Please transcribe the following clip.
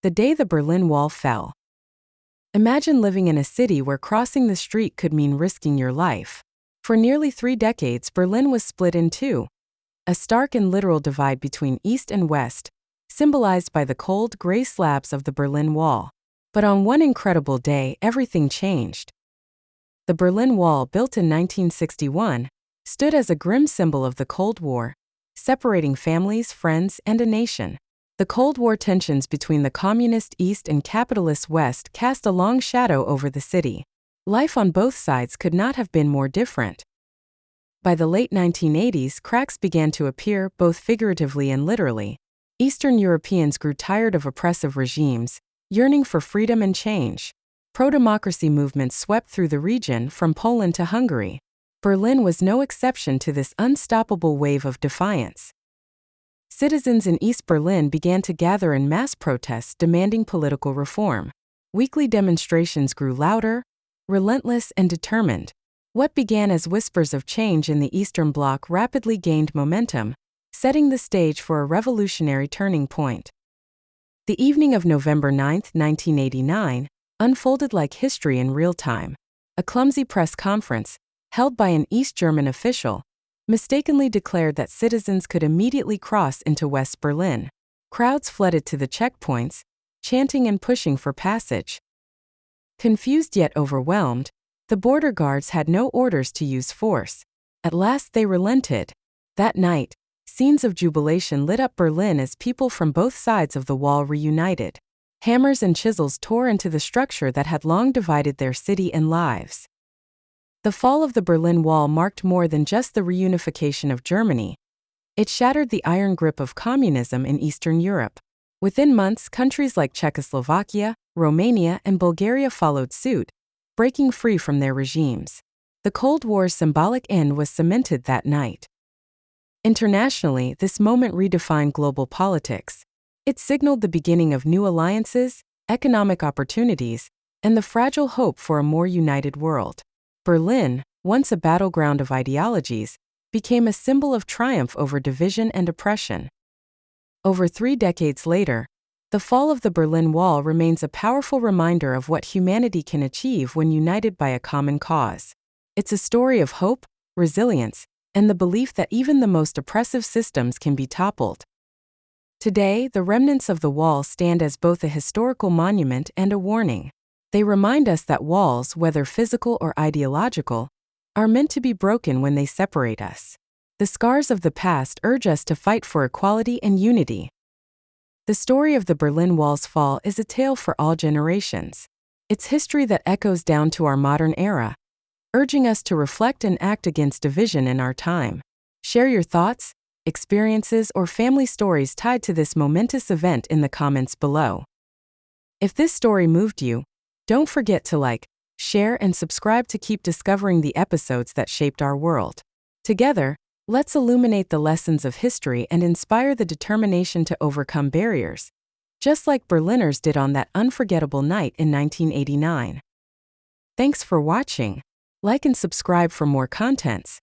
The day the Berlin Wall fell. Imagine living in a city where crossing the street could mean risking your life. For nearly 3 decades, Berlin was split in two, a stark and literal divide between East and West, symbolized by the cold, gray slabs of the Berlin Wall. But on one incredible day, everything changed. The Berlin Wall, built in 1961, stood as a grim symbol of the Cold War, separating families, friends, and a nation. The Cold War tensions between the communist East and capitalist West cast a long shadow over the city. Life on both sides could not have been more different. By the late 1980s, cracks began to appear, both figuratively and literally. Eastern Europeans grew tired of oppressive regimes, yearning for freedom and change. Pro-democracy movements swept through the region, from Poland to Hungary. Berlin was no exception to this unstoppable wave of defiance. Citizens in East Berlin began to gather in mass protests demanding political reform. Weekly demonstrations grew louder, relentless, and determined. What began as whispers of change in the Eastern Bloc rapidly gained momentum, setting the stage for a revolutionary turning point. The evening of November 9, 1989, unfolded like history in real time. A clumsy press conference, held by an East German official, mistakenly declared that citizens could immediately cross into West Berlin. Crowds flooded to the checkpoints, chanting and pushing for passage. Confused yet overwhelmed, the border guards had no orders to use force. At last they relented. That night, scenes of jubilation lit up Berlin as people from both sides of the wall reunited. Hammers and chisels tore into the structure that had long divided their city and lives. The fall of the Berlin Wall marked more than just the reunification of Germany. It shattered the iron grip of communism in Eastern Europe. Within months, countries like Czechoslovakia, Romania, and Bulgaria followed suit, breaking free from their regimes. The Cold War's symbolic end was cemented that night. Internationally, this moment redefined global politics. It signaled the beginning of new alliances, economic opportunities, and the fragile hope for a more united world. Berlin, once a battleground of ideologies, became a symbol of triumph over division and oppression. Over 3 decades later, the fall of the Berlin Wall remains a powerful reminder of what humanity can achieve when united by a common cause. It's a story of hope, resilience, and the belief that even the most oppressive systems can be toppled. Today, the remnants of the wall stand as both a historical monument and a warning. They remind us that walls, whether physical or ideological, are meant to be broken when they separate us. The scars of the past urge us to fight for equality and unity. The story of the Berlin Wall's fall is a tale for all generations. It's history that echoes down to our modern era, urging us to reflect and act against division in our time. Share your thoughts, experiences, or family stories tied to this momentous event in the comments below. If this story moved you, don't forget to like, share, and subscribe to keep discovering the episodes that shaped our world. Together, let's illuminate the lessons of history and inspire the determination to overcome barriers, just like Berliners did on that unforgettable night in 1989. Thanks for watching. Like and subscribe for more contents.